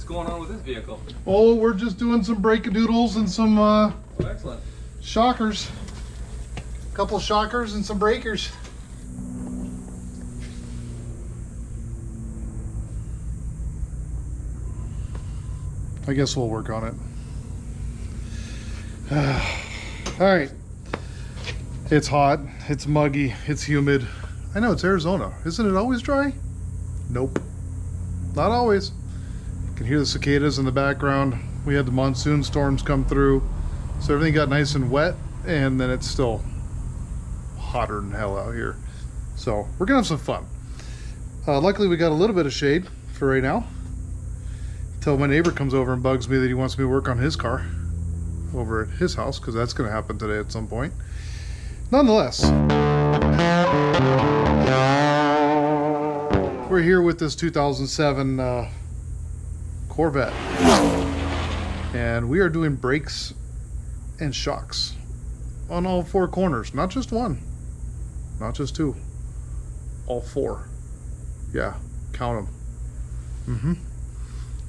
going on with this vehicle? Oh, we're just doing some break-a-doodles and some Excellent. shockers. A couple shockers and some breakers. I guess we'll work on it. All right. It's hot, it's muggy, it's humid. I know it's Arizona. Isn't it always dry? Nope. Not always. You can hear the cicadas in the background. We had the monsoon storms come through, so everything got nice and wet, and then it's still hotter than hell out here. So we're gonna have some fun. Luckily we got a little bit of shade for right now, until my neighbor comes over and bugs me that he wants me to work on his car over at his house, because that's gonna happen today at some point. Nonetheless, we're here with this 2007 Corvette, and we are doing brakes and shocks on all four corners. Not just one, not just two, all four. Yeah, count them.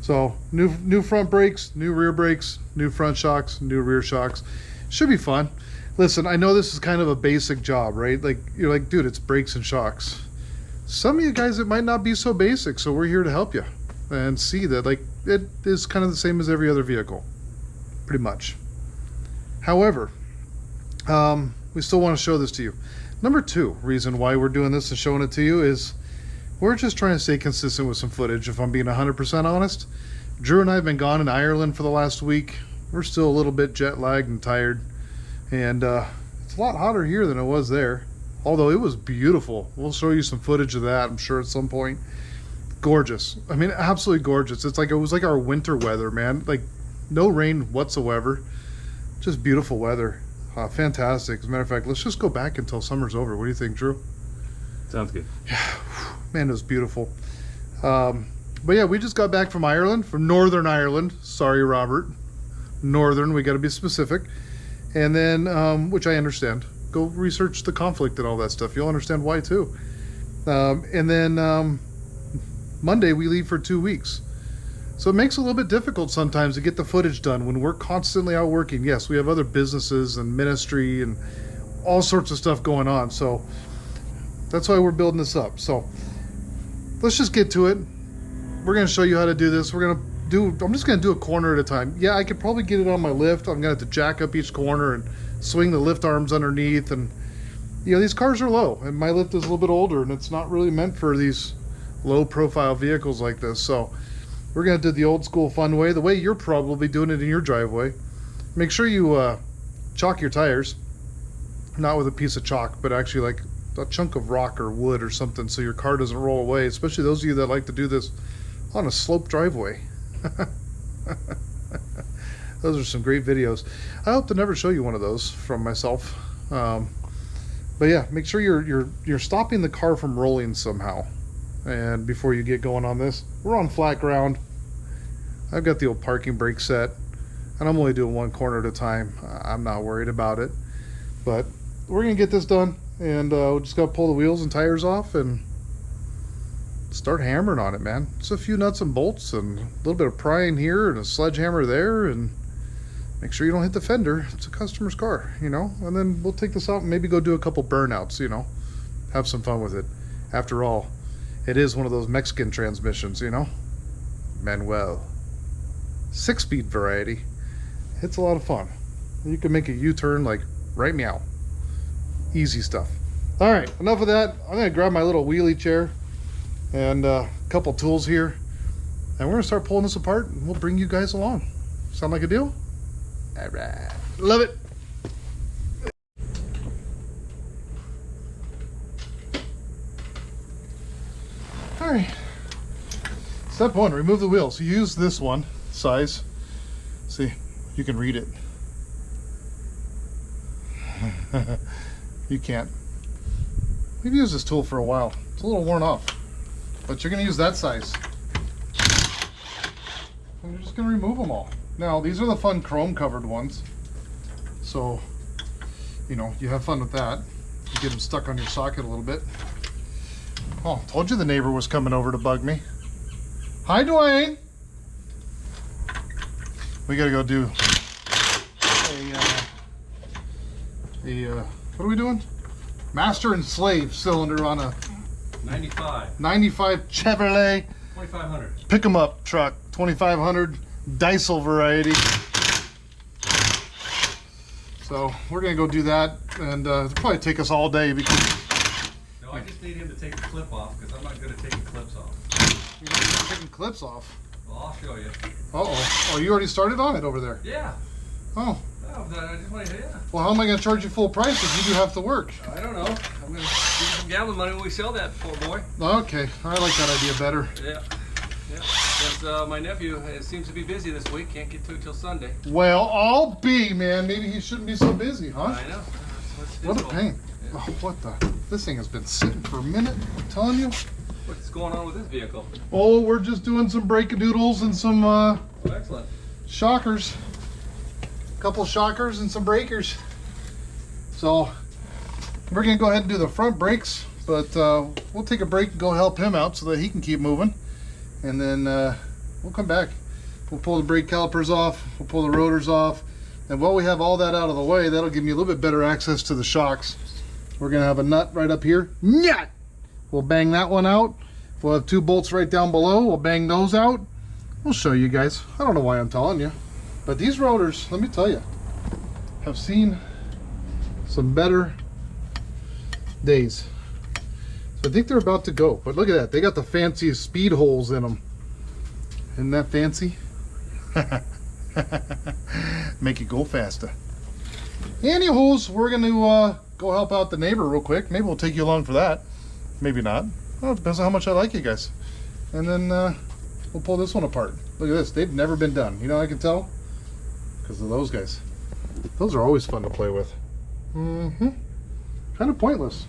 So new front brakes, new rear brakes, new front shocks, new rear shocks. Should be fun. Listen, I know this is kind of a basic job, right? Like, you're like, dude, it's brakes and shocks. Some of you guys, it might not be so basic, so we're here to help you and see that, like, it is kind of the same as every other vehicle, pretty much. However, we still want to show this to you. Number two reason why we're doing this and showing it to you is we're just trying to stay consistent with some footage, if I'm being 100% honest. Drew and I have been gone in Ireland for the last week. We're still a little bit jet lagged and tired. And it's a lot hotter here than it was there, although it was beautiful. We'll show you some footage of that, I'm sure, at some point. Gorgeous. I mean, absolutely gorgeous. It's like, it was like our winter weather, man. Like, no rain whatsoever, just beautiful weather. Fantastic. As a matter of fact, let's just go back until summer's over. What do you think, Drew? Sounds good. Yeah, man, it was beautiful. But yeah, we just got back from Ireland, from Northern Ireland. Sorry, Robert. Northern, we got to be specific. And then, which I understand, go research the conflict and all that stuff. You'll understand why too. And then Monday we leave for 2 weeks. So it makes it a little bit difficult sometimes to get the footage done when we're constantly out working. Yes, we have other businesses and ministry and all sorts of stuff going on. So that's why we're building this up. So let's just get to it. We're going to show you how to do this. I'm just going to do a corner at a time. Yeah, I could probably get it on my lift. I'm going to have to jack up each corner and swing the lift arms underneath. And, you know, these cars are low, and my lift is a little bit older, and it's not really meant for these low-profile vehicles like this. So we're going to do the old-school fun way, the way you're probably doing it in your driveway. Make sure you chalk your tires, not with a piece of chalk, but actually like a chunk of rock or wood or something so your car doesn't roll away, especially those of you that like to do this on a sloped driveway. Those are some great videos. I hope to never show you one of those from myself. But yeah, make sure you're stopping the car from rolling somehow. And before you get going on this, we're on flat ground. I've got the old parking brake set, and I'm only doing one corner at a time. I'm not worried about it. But we're gonna get this done, and we just gotta pull the wheels and tires off and start hammering on it, man. It's a few nuts and bolts and a little bit of prying here and a sledgehammer there, and make sure you don't hit the fender. It's a customer's car, you know. And then we'll take this out and maybe go do a couple burnouts, you know, have some fun with it. After all, it is one of those Mexican transmissions, you know, Manuel, 6-speed variety. It's a lot of fun. You can make a U-turn like right meow. Easy stuff. All right, enough of that. I'm gonna grab my little wheelie chair and a couple tools here, and we're gonna start pulling this apart, and we'll bring you guys along. Sound like a deal? All right, love it. All right, step one, remove the wheels. Use this one size. See, you can read it. You can't. We've used this tool for a while. It's a little worn off, but you're going to use that size. And you're just going to remove them all. Now, these are the fun chrome covered ones. So, you know, you have fun with that. You get them stuck on your socket a little bit. Oh, told you the neighbor was coming over to bug me. Hi, Dwayne. we gotta go do what are we doing? Master and slave cylinder on a 95 Chevrolet 2500 pick 'em up truck, 2500 diesel variety. So we're gonna go do that, and it'll probably take us all day because. No, I just need him to take the clip off because I'm not good at taking clips off. You're not taking clips off. Well, I'll show you. Uh-oh. Oh, you already started on it over there? Yeah. Oh. Oh, I just want to, yeah. Well, how am I going to charge you full price if you do have to work? I don't know. I'm going to give you some gallon money when we sell that, poor boy. Okay. I like that idea better. Yeah. Yeah. Because my nephew seems to be busy this week. Can't get to it till Sunday. Well, I'll be, man. Maybe he shouldn't be so busy, huh? I know. What a pain. Yeah. Oh, what the? This thing has been sitting for a minute. I'm telling you. What's going on with this vehicle? Oh, we're just doing some breakadoodles and some Oh, excellent. shockers. A couple shockers and some breakers. So we're gonna go ahead and do the front brakes, but we'll take a break and go help him out so that he can keep moving, and then we'll come back. We'll pull the brake calipers off, we'll pull the rotors off, and while we have all that out of the way, that'll give me a little bit better access to the shocks. We're gonna have a nut right up here. Nyah! We'll bang that one out. We'll have 2 bolts right down below. We'll bang those out. We'll show you guys. I don't know why I'm telling you, but these rotors, let me tell you, have seen some better days. So I think they're about to go. But look at that. They got the fanciest speed holes in them. Isn't that fancy? Make it go faster. Anywho's, we're going to go help out the neighbor real quick. Maybe we'll take you along for that. Maybe not. Well, it depends on how much I like you guys. And then we'll pull this one apart. Look at this. They've never been done. You know how I can tell? Because of those guys. Those are always fun to play with. Mm-hmm. Kind of pointless.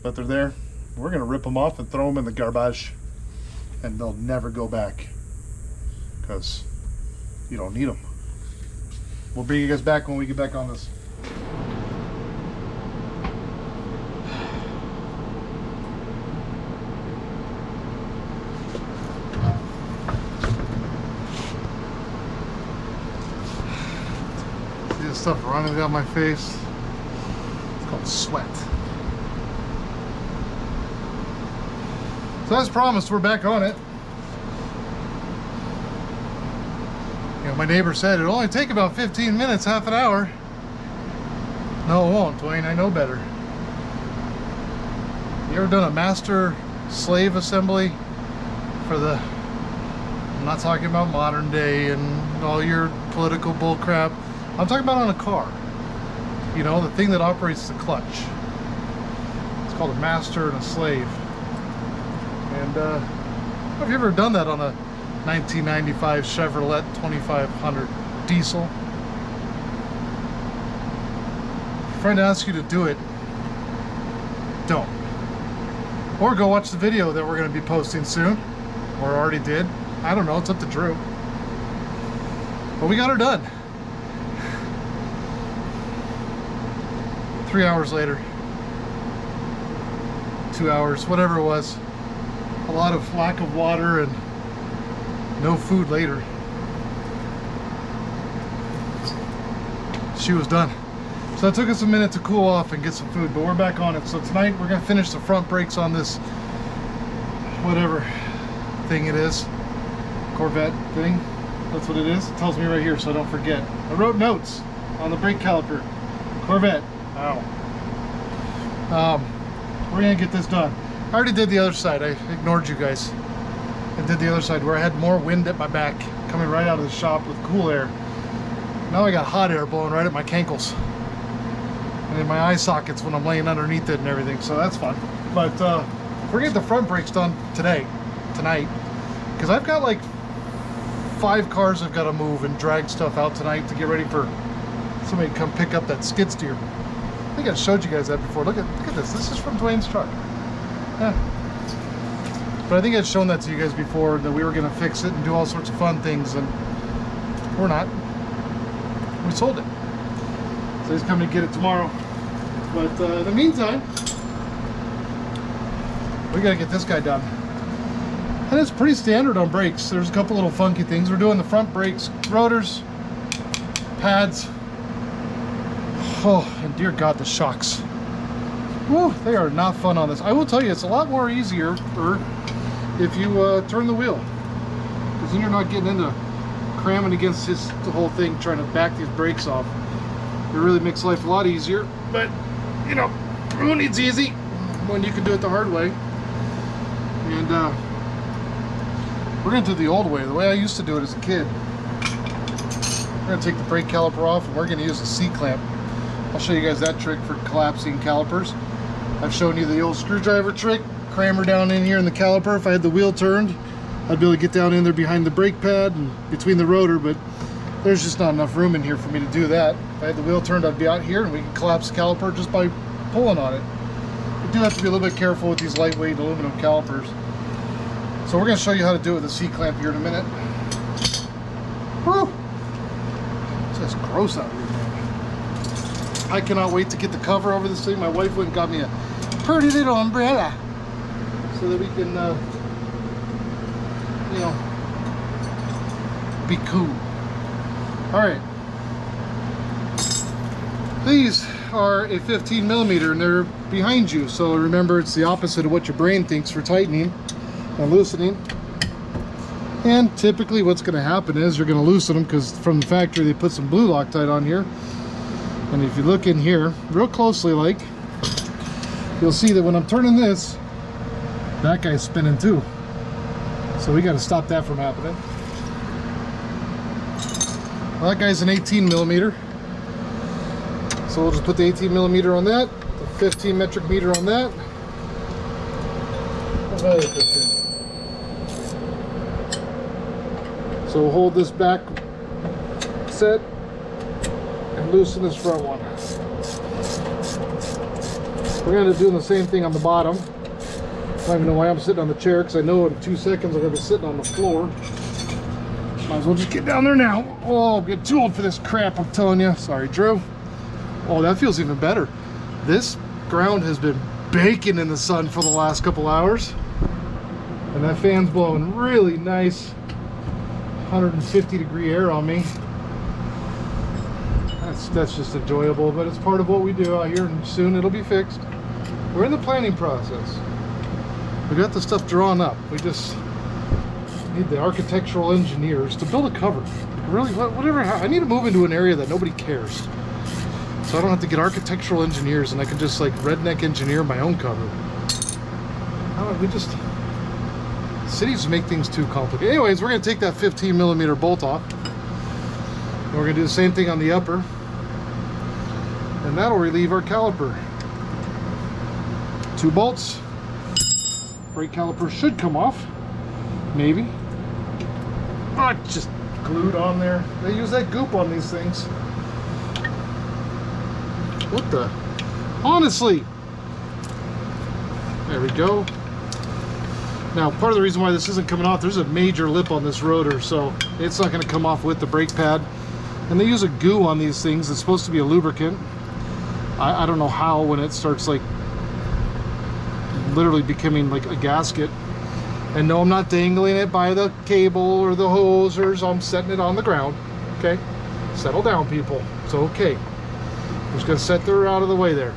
But they're there. We're going to rip them off and throw them in the garbage. And they'll never go back. Because you don't need them. We'll bring you guys back when we get back on this. See this stuff running down my face? It's called sweat. So as promised, we're back on it. You know, my neighbor said it'll only take about 15 minutes, half an hour. No, it won't, Dwayne. I know better. You ever done a master slave assembly for the... I'm not talking about modern day and all your political bull crap. I'm talking about on a car. You know, the thing that operates the clutch. It's called a master and a slave. And have you ever done that on a 1995 Chevrolet 2500 diesel? If a friend asks you to do it, don't. Or go watch the video that we're going to be posting soon, or already did. I don't know, it's up to Drew. But we got her done. 3 hours later, 2 hours, whatever it was. A lot of lack of water and no food later. She was done. So it took us a minute to cool off and get some food, but we're back on it. So tonight we're gonna finish the front brakes on this whatever thing it is. Corvette thing. That's what it is. It tells me right here so I don't forget. I wrote notes on the brake caliper. Corvette. Ow. We're gonna get this done. I already did the other side. I ignored you guys. I did the other side where I had more wind at my back coming right out of the shop with cool air. Now I got hot air blowing right at my cankles and in my eye sockets when I'm laying underneath it and everything, so that's fun. But we're getting the front brakes done tonight, because I've got like 5 cars I've got to move and drag stuff out tonight to get ready for somebody to come pick up that skid steer. I think I showed you guys that before. Look at this. This is from Dwayne's truck. Yeah. But I think I'd shown that to you guys before, that we were going to fix it and do all sorts of fun things, and we're not. We sold it. So he's coming to get it tomorrow. But in the meantime, we got to get this guy done. And it's pretty standard on brakes. There's a couple little funky things. We're doing the front brakes, rotors, pads. Oh, and dear God, the shocks. Whew, they are not fun on this. I will tell you, it's a lot more easier if you turn the wheel. Because then you're not getting into cramming against the whole thing, trying to back these brakes off. It really makes life a lot easier. But, you know, who needs easy when you can do it the hard way? And we're going to do the old way, the way I used to do it as a kid. We're going to take the brake caliper off and we're going to use a C-clamp. I'll show you guys that trick for collapsing calipers. I've shown you the old screwdriver trick. Cram her down in here in the caliper. If I had the wheel turned, I'd be able to get down in there behind the brake pad and between the rotor, but there's just not enough room in here for me to do that. If I had the wheel turned, I'd be out here and we can collapse the caliper just by pulling on it. You do have to be a little bit careful with these lightweight aluminum calipers. So we're going to show you how to do it with a C-clamp here in a minute. Woo! It's just gross out here, man. I cannot wait to get the cover over this thing. My wife went and got me a pretty little umbrella so that we can, you know, be cool. Alright. These are a 15 millimeter and they're behind you. So remember, it's the opposite of what your brain thinks for tightening and loosening. And typically what's going to happen is you're going to loosen them because from the factory they put some blue Loctite on here. And if you look in here real closely, like, you'll see that when I'm turning this, that guy's spinning too. So we got to stop that from happening. Well, that guy's an 18 millimeter. So we'll just put the 18 millimeter on that, the 15 metric meter on that. Another 15. So we'll hold this back set and loosen this front one. We're going to do the same thing on the bottom. I don't even know why I'm sitting on the chair because I know in 2 seconds I'm going to be sitting on the floor. Might as well just get down there now. Oh, I'm getting too old for this crap, I'm telling you. Sorry, Drew. Oh, that feels even better. This ground has been baking in the sun for the last couple hours. And that fan's blowing really nice 150 degree air on me. That's just enjoyable, but it's part of what we do out here, and soon it'll be fixed. We're in the planning process. We got the stuff drawn up. We just need the architectural engineers to build a cover. Really, whatever. I need to move into an area that nobody cares, so I don't have to get architectural engineers, and I can just like redneck engineer my own cover. We just, cities make things too complicated. Anyways, we're going to take that 15 millimeter bolt off, and we're going to do the same thing on the upper, and that'll relieve our caliper. 2 bolts. Brake caliper should come off, maybe. Oh, it's just glued on there. They use that goop on these things. What the? Honestly. There we go. Now, part of the reason why this isn't coming off, there's a major lip on this rotor, so it's not going to come off with the brake pad. And they use a goo on these things. It's supposed to be a lubricant. I don't know how, when it starts like literally becoming like a gasket. And no, I'm not dangling it by the cable or the hose, or I'm setting it on the ground. Okay, settle down, people. It's okay. We're just gonna set her out of the way there.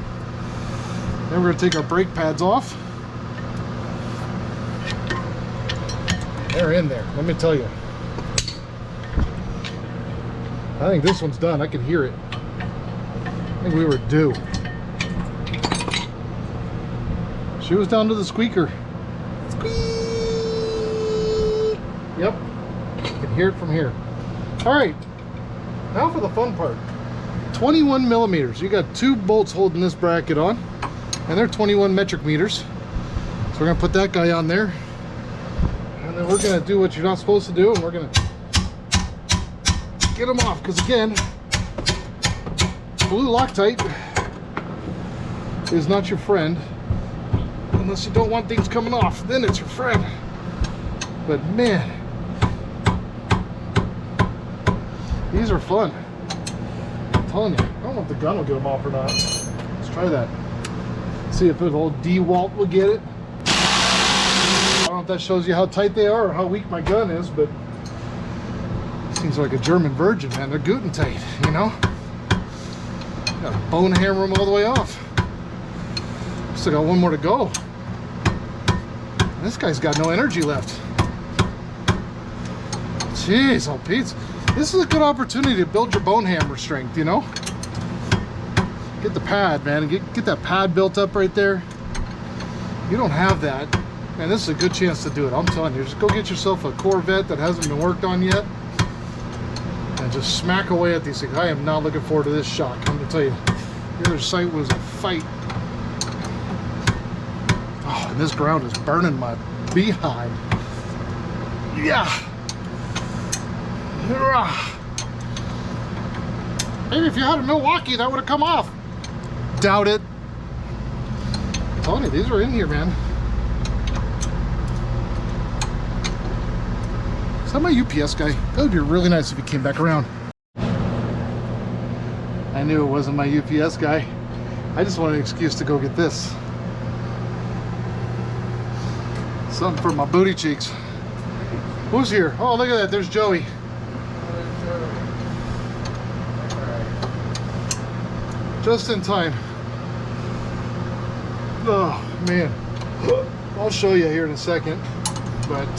Then we're gonna take our brake pads off. They're in there, let me tell you. I think this one's done. I can hear it. I think we were due. She was down to the squeaker. Squeak! Yep. You can hear it from here. Alright. Now for the fun part. 21 millimeters. You got 2 bolts holding this bracket on. And they're 21 metric meters. So we're going to put that guy on there. And then we're going to do what you're not supposed to do. And we're going to get them off. Because again, blue Loctite is not your friend. Unless you don't want things coming off, then it's your friend. But man, these are fun. I'm telling you. I don't know if the gun will get them off or not. Let's try that. See if the old DeWalt will get it. I don't if that shows you how tight they are or how weak my gun is, but it seems like a German virgin, man. They're Guten tight, you know? Gotta bone hammer them all the way off. Still got one more to go. This guy's got no energy left. Jeez, oh Pete. This is a good opportunity to build your bone hammer strength, you know? Get the pad, man, and get that pad built up right there. You don't have that, and this is a good chance to do it. I'm telling you, just go get yourself a Corvette that hasn't been worked on yet, and just smack away at these things. I am not looking forward to this shock. I'm gonna tell you, the other site was a fight. Oh, and this ground is burning my behind. Yeah. Maybe if you had a Milwaukee, that would have come off. Doubt it. I'm telling you, these are in here, man. Is that my UPS guy? That would be really nice if he came back around. I knew it wasn't my UPS guy. I just wanted an excuse to go get this. Something for my booty cheeks. Who's here? Oh, look at that. There's Joey. Just in time. Oh, man. I'll show you here in a second. But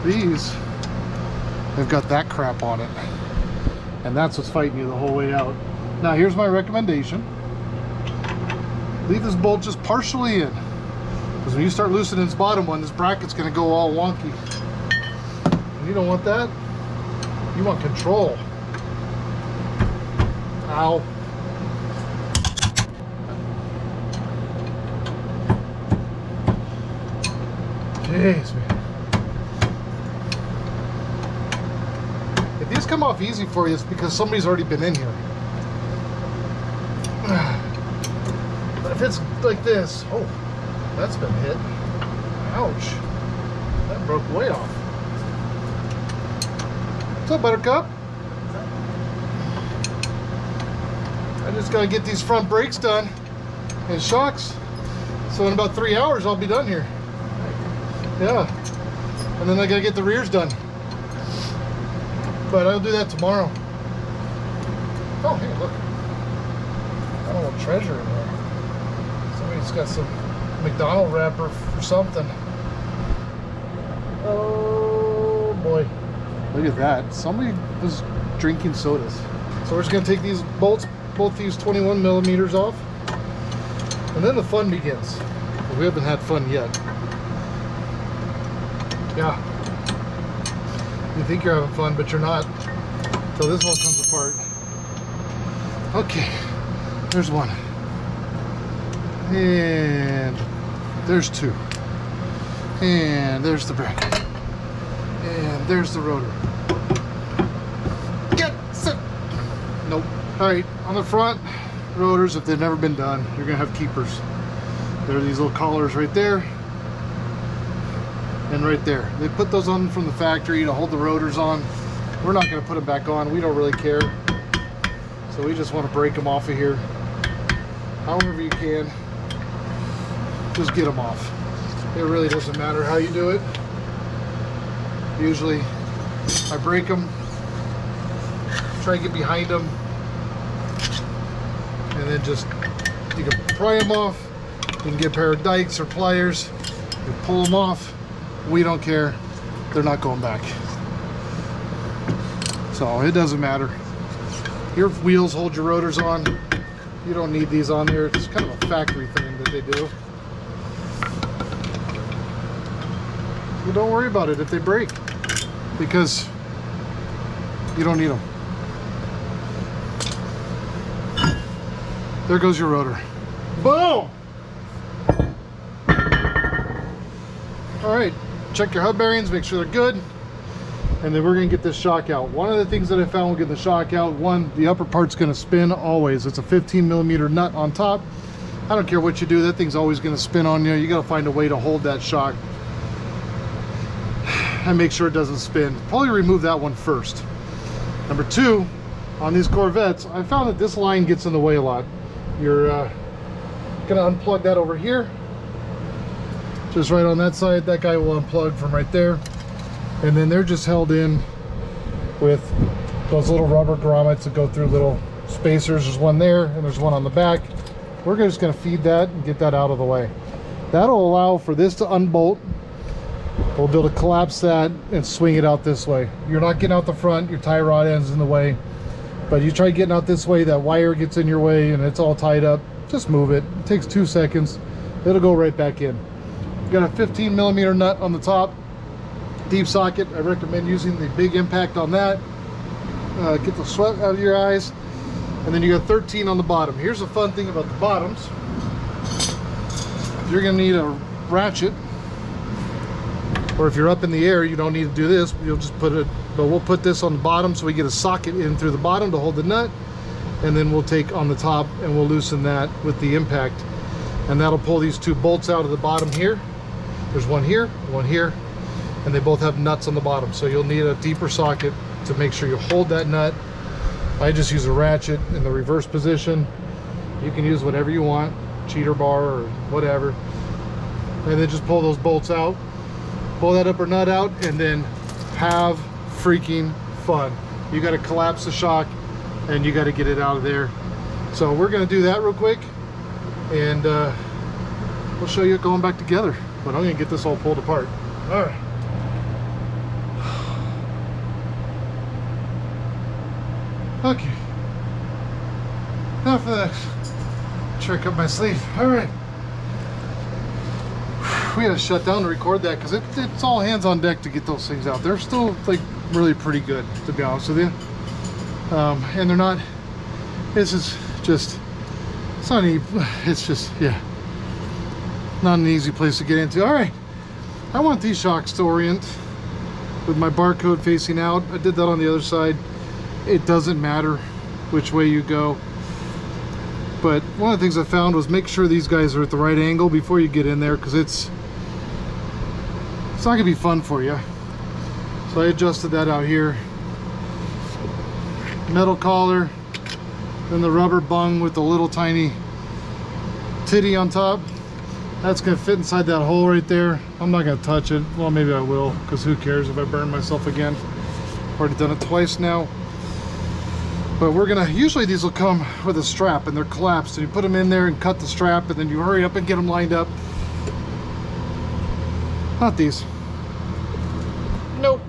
these have got that crap on it. And that's what's fighting you the whole way out. Now, here's my recommendation. Leave this bolt just partially in. Because when you start loosening this bottom one, this bracket's going to go all wonky. And you don't want that. You want control. Ow. Jeez, man. If these come off easy for you, it's because somebody's already been in here. But if it's like this, oh, that's been hit. Ouch. That broke way off. What's up, Buttercup? I just gotta get these front brakes done and shocks. So in about 3 hours, I'll be done here. Yeah. And then I gotta get the rears done. But I'll do that tomorrow. Oh, hey, look. Got a little treasure in there. Somebody's got some McDonald's wrapper for something. Oh, boy. Look at that. Somebody was drinking sodas. So we're just gonna take these bolts, both these 21 millimeters off. And then the fun begins. We haven't had fun yet. Yeah. You think you're having fun, but you're not. Until this one comes apart. Okay. There's one. And there's two. And there's the bracket. And there's the rotor. Get set. Nope. Alright, on the front, rotors, if they've never been done, you're going to have keepers. There are these little collars right there. And right there. They put those on from the factory to hold the rotors on. We're not going to put them back on. We don't really care. So we just want to break them off of here. However you can. Just get them off. It really doesn't matter how you do it. Usually I break them, try to get behind them, and then just, you can pry them off. You can get a pair of dikes or pliers. You pull them off. We don't care. They're not going back. So it doesn't matter. Your wheels hold your rotors on. You don't need these on there. It's kind of a factory thing that they do. Well, don't worry about it if they break, because you don't need them. There goes your rotor. Boom! All right, check your hub bearings, make sure they're good, and then we're gonna get this shock out. One of the things that I found when getting the shock out, one, the upper part's gonna spin always. It's a 15 millimeter nut on top. I don't care what you do, that thing's always gonna spin on you. You gotta find a way to hold that shock and make sure it doesn't spin. Probably remove that one first. Number two, on these Corvettes, I found that this line gets in the way a lot. You're gonna unplug that over here, just right on that side. That guy will unplug from right there, and then they're just held in with those little rubber grommets that go through little spacers. There's one there and there's one on the back. We're just going to feed that and get that out of the way. That'll allow for this to unbolt. We'll be able to collapse that and swing it out this way. You're not getting out the front, your tie rod ends in the way, but you try getting out this way, that wire gets in your way and it's all tied up. Just move it. It takes 2 seconds. It'll go right back in. Got a 15mm nut on the top, deep socket. I recommend using the big impact on that. Get the sweat out of your eyes. And then you got 13 on the bottom. Here's the fun thing about the bottoms. You're gonna need a ratchet, or if you're up in the air, you don't need to do this. You'll just put it, but we'll put this on the bottom so we get a socket in through the bottom to hold the nut, and then we'll take on the top and we'll loosen that with the impact, and that'll pull these 2 bolts out of the bottom here. There's one here, and they both have nuts on the bottom, so you'll need a deeper socket to make sure you hold that nut. I just use a ratchet in the reverse position. You can use whatever you want, cheater bar or whatever, and then just pull those bolts out, pull that upper nut out, and then have freaking fun. You got to collapse the shock and you got to get it out of there. So we're going to do that real quick, and we'll show you it going back together, but I'm going to get this all pulled apart. All right. Okay, now for that trick up my sleeve. All right, we had to shut down to record that because it's all hands on deck to get those things out. They're still like really pretty good, to be honest with you. And they're not, this is just, it's not any, it's just, yeah, not an easy place to get into. All right, I want these shocks to orient with my barcode facing out. I did that on the other side. It doesn't matter which way you go, but one of the things I found was make sure these guys are at the right angle before you get in there, because it's not gonna be fun for you. So I adjusted that out here. Metal collar, then the rubber bung with the little tiny titty on top. That's gonna fit inside that hole right there. I'm not gonna touch it. Well, maybe I will, because who cares if I burn myself again. Already done it twice now. But we're gonna, usually these will come with a strap and they're collapsed, so you put them in there and cut the strap, and then you hurry up and get them lined up. Not these. Nope,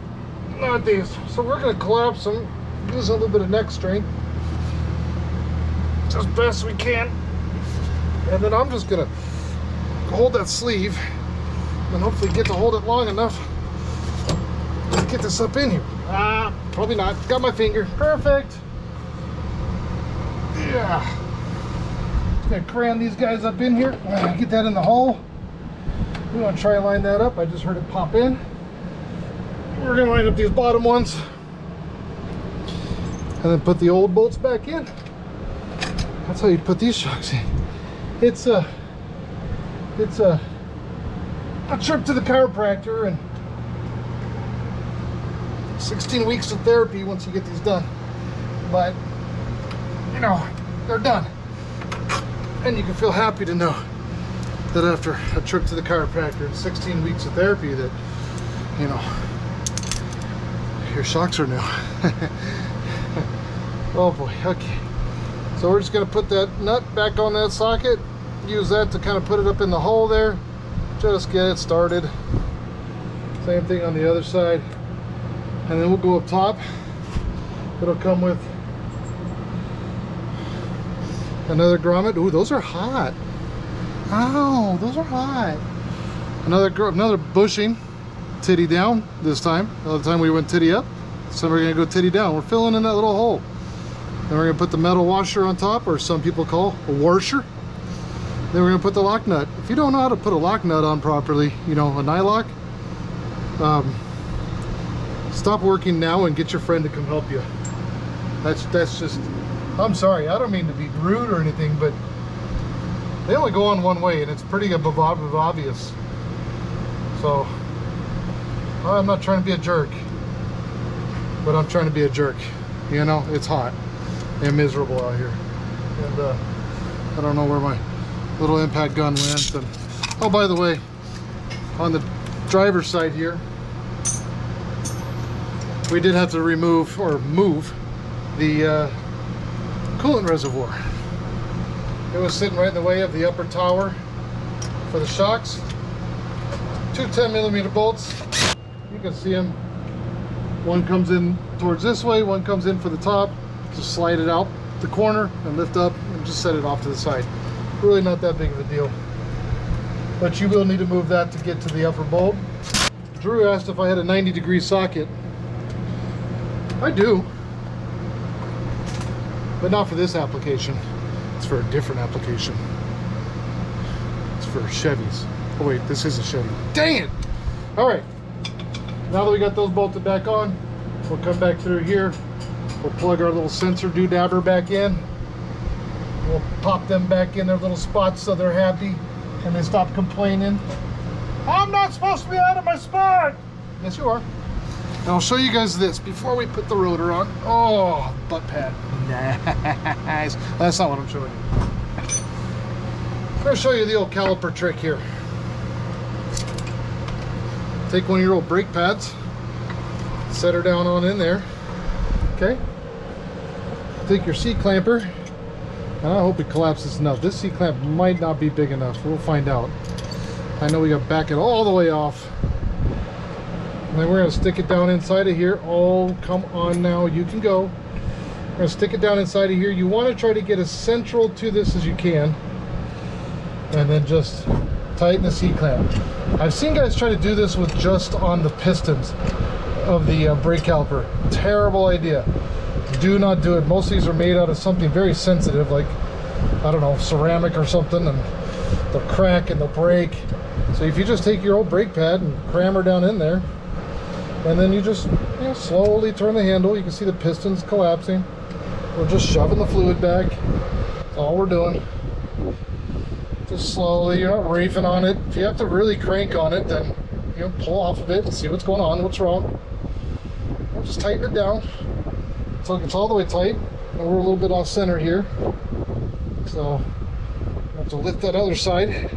not these. So we're gonna collapse them, use a little bit of neck strength as best we can, and then I'm just gonna hold that sleeve and hopefully get to hold it long enough to get this up in here. Probably not. Got my finger. Perfect. Yeah, just gonna cram these guys up in here. Get that in the hole. We want to try and line that up. I just heard it pop in. We're gonna line up these bottom ones and then put the old bolts back in. That's how you put these shocks in. It's a trip to the chiropractor and 16 weeks of therapy once you get these done, but you know, they're done, and you can feel happy to know that after a trip to the chiropractor and 16 weeks of therapy that, you know, your shocks are new. Oh boy. Okay, so we're just going to put that nut back on that socket, use that to kind of put it up in the hole there, just get it started. Same thing on the other side, and then we'll go up top. It'll come with another grommet. Ooh, those are hot. Ow, those are hot. Another bushing, titty down this time. The other time we went titty up, so we're gonna go titty down. We're filling in that little hole. Then we're gonna put the metal washer on top, or some people call a washer. Then we're gonna put the lock nut. If you don't know how to put a lock nut on properly, you know, a nylock, stop working now and get your friend to come help you. That's just, I'm sorry, I don't mean to be rude or anything, but they only go on one way, and it's pretty obvious. So I'm not trying to be a jerk, but I'm trying to be a jerk. You know, it's hot and miserable out here, and I don't know where my little impact gun went. And oh, by the way, on the driver's side here, we did have to remove or move the coolant reservoir. It was sitting right in the way of the upper tower for the shocks. Two 10mm bolts. You can see them. One comes in towards this way, one comes in for the top. Just slide it out the corner and lift up and just set it off to the side. Really not that big of a deal. But you will need to move that to get to the upper bolt. Drew asked if I had a 90-degree socket. I do. But not for this application. It's for a different application. It's for Chevys. Oh wait, this is a Chevy. Dang it! Alright. Now that we got those bolted back on, we'll come back through here. We'll plug our little sensor doodabber back in. We'll pop them back in their little spots so they're happy and they stop complaining. I'm not supposed to be out of my spot! Yes, you are. And I'll show you guys this before we put the rotor on. Oh, butt pad. Nice. That's not what I'm showing you. I'm going to show you the old caliper trick here. Take one of your old brake pads, set her down on in there. Okay. Take your C-clamper. I hope it collapses enough. This C-clamp might not be big enough. We'll find out. I know we got to back it all the way off. And then we're going to stick it down inside of here. Oh, come on now. You can go. We're going to stick it down inside of here. You want to try to get as central to this as you can. And then just tighten the C-clamp. I've seen guys try to do this with just on the pistons of the brake caliper. Terrible idea. Do not do it. Most of these are made out of something very sensitive, like, I don't know, ceramic or something, and they'll crack and they'll break. So if you just take your old brake pad and cram her down in there, and then you just slowly turn the handle, you can see the pistons collapsing. We're just shoving the fluid back. That's all we're doing. Just slowly, you're not reefing on it. If you have to really crank on it, then pull off of it and see what's going on, what's wrong. We'll just tighten it down so it's all the way tight. And we're a little bit off center here, so I have to lift that other side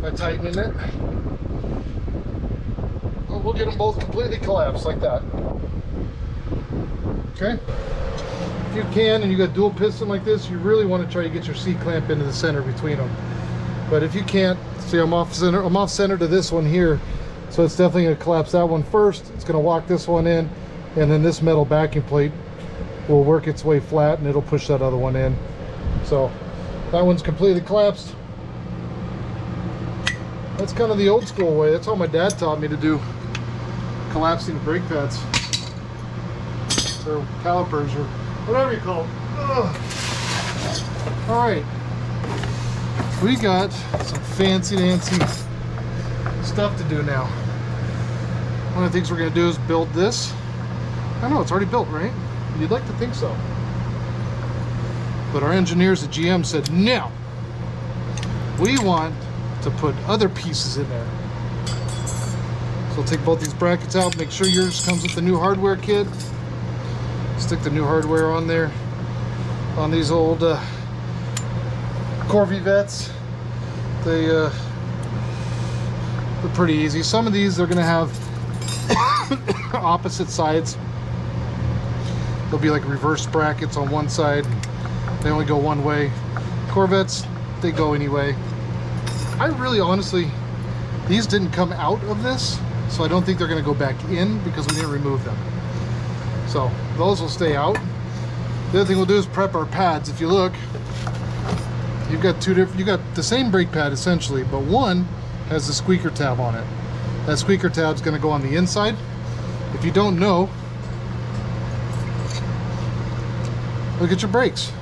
by tightening it. But we'll get them both completely collapsed like that. Okay. If you can, and you got dual piston like this, you really want to try to get your C-clamp into the center between them. But if you can't, see, I'm off center to this one here, so it's definitely going to collapse that one first. It's going to walk this one in, and then this metal backing plate will work its way flat and it'll push that other one in. So that one's completely collapsed. That's kind of the old school way. That's how my dad taught me to do collapsing brake pads or calipers or whatever you call them. All right, we got some fancy dancy stuff to do now. One of the things we're going to do is build this. I know it's already built, right? You'd like to think so. But our engineers at GM said, no, we want to put other pieces in there. So we'll take both these brackets out, make sure yours comes with the new hardware kit. Stick the new hardware on there on these old Corvettes. They're pretty easy. Some of these they're going to have opposite sides. There'll be like reverse brackets on one side. They only go one way. Corvettes, they go anyway. I really honestly, these didn't come out of this, so I don't think they're going to go back in because we didn't remove them. So those will stay out. The other thing we'll do is prep our pads. If you look, you've got two different, you got the same brake pad essentially, but one has the squeaker tab on it. That squeaker tab is going to go on the inside. If you don't know, look at your brakes.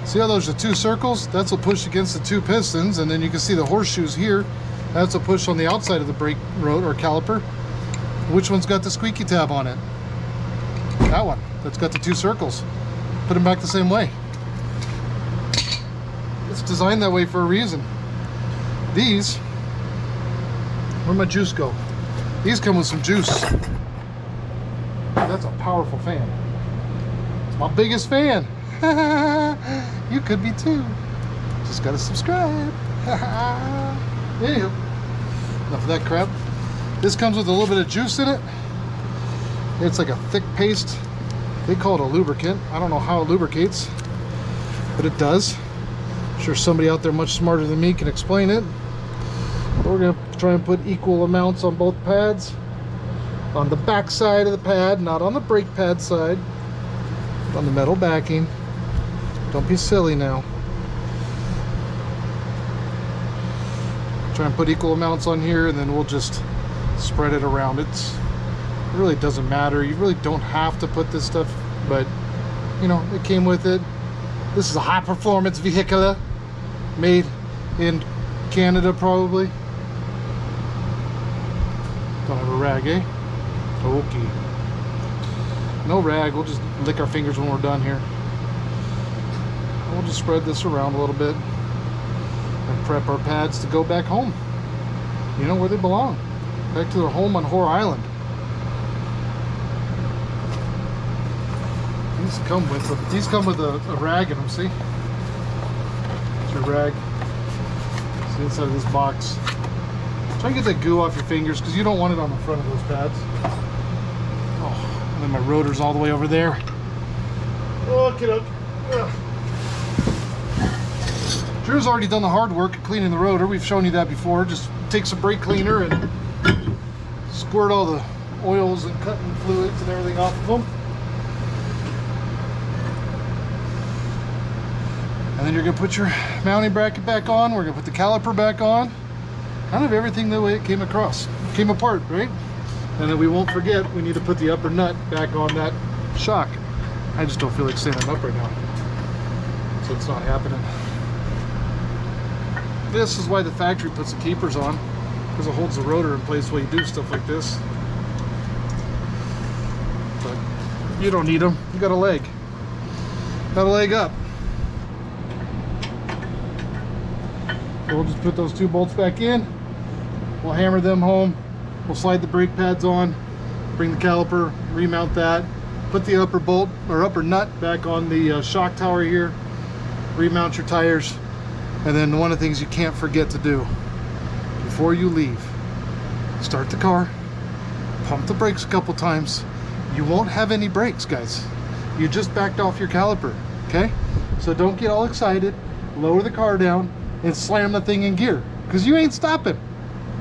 See how those are two circles? That's a push against the two pistons, and then you can see the horseshoes here. That's a push on the outside of the brake rotor or caliper. Which one's got the squeaky tab on it? That one. That's got the two circles. Put them back the same way. It's designed that way for a reason. These, where'd my juice go? These come with some juice. That's a powerful fan. It's my biggest fan. You could be too. Just gotta subscribe. Anywho, enough of that crap. This comes with a little bit of juice in it. It's like a thick paste. They call it a lubricant. I don't know how it lubricates, but it does. I'm sure somebody out there much smarter than me can explain it. But we're gonna try and put equal amounts on both pads. On the back side of the pad, not on the brake pad side, but on the metal backing. Don't be silly now. Try and put equal amounts on here, and then we'll just spread it around. It really doesn't matter. You really don't have to put this stuff, but you know, it came with it. This is a high performance vehicle made in Canada, probably. Don't have a rag, eh? Okay. No rag, we'll just lick our fingers when we're done here. We'll just spread this around a little bit and prep our pads to go back home. You know, where they belong. Back to their home on Whore Island. These come with a rag in them, see? It's your rag. It's the inside of this box. Try and get that goo off your fingers because you don't want it on the front of those pads. Oh, and then my rotor's all the way over there. Oh, get up. Ugh. Drew's already done the hard work of cleaning the rotor. We've shown you that before. Just take some brake cleaner and squirt all the oils and cutting fluids and everything off of them. And then you're going to put your mounting bracket back on. We're going to put the caliper back on. Kind of everything the way it came apart, right? And then we won't forget, we need to put the upper nut back on that shock. I just don't feel like standing up right now, so it's not happening. This is why the factory puts the keepers on, because it holds the rotor in place while you do stuff like this. But you don't need them. You got a leg. Got a leg up. So we'll just put those two bolts back in. We'll hammer them home. We'll slide the brake pads on, bring the caliper, remount that, put the upper bolt or upper nut back on the shock tower here, remount your tires, and then one of the things you can't forget to do before you leave, start the car, pump the brakes a couple times. You won't have any brakes, guys. You just backed off your caliper, okay? So don't get all excited, lower the car down, and slam the thing in gear, because you ain't stopping.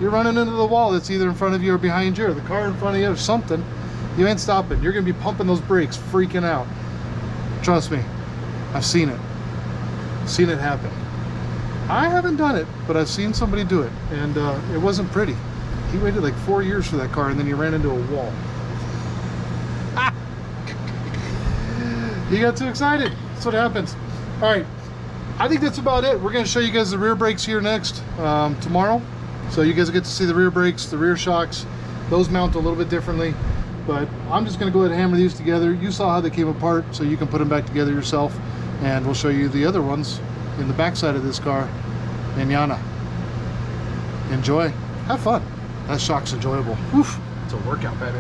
You're running into the wall that's either in front of you or behind you, or the car in front of you or something. You ain't stopping. You're gonna be pumping those brakes, freaking out. Trust me, I've seen it. Seen it happen. I haven't done it, but I've seen somebody do it, and it wasn't pretty. He waited like 4 years for that car, and then he ran into a wall. He got too excited. That's what happens. All right, I think that's about it. We're gonna show you guys the rear brakes here next, tomorrow. So you guys get to see the rear brakes, the rear shocks. Those mount a little bit differently, but I'm just gonna go ahead and hammer these together. You saw how they came apart, so you can put them back together yourself, and we'll show you the other ones in the backside of this car, mañana. Enjoy, have fun. That shock's enjoyable. Oof, it's a workout, baby.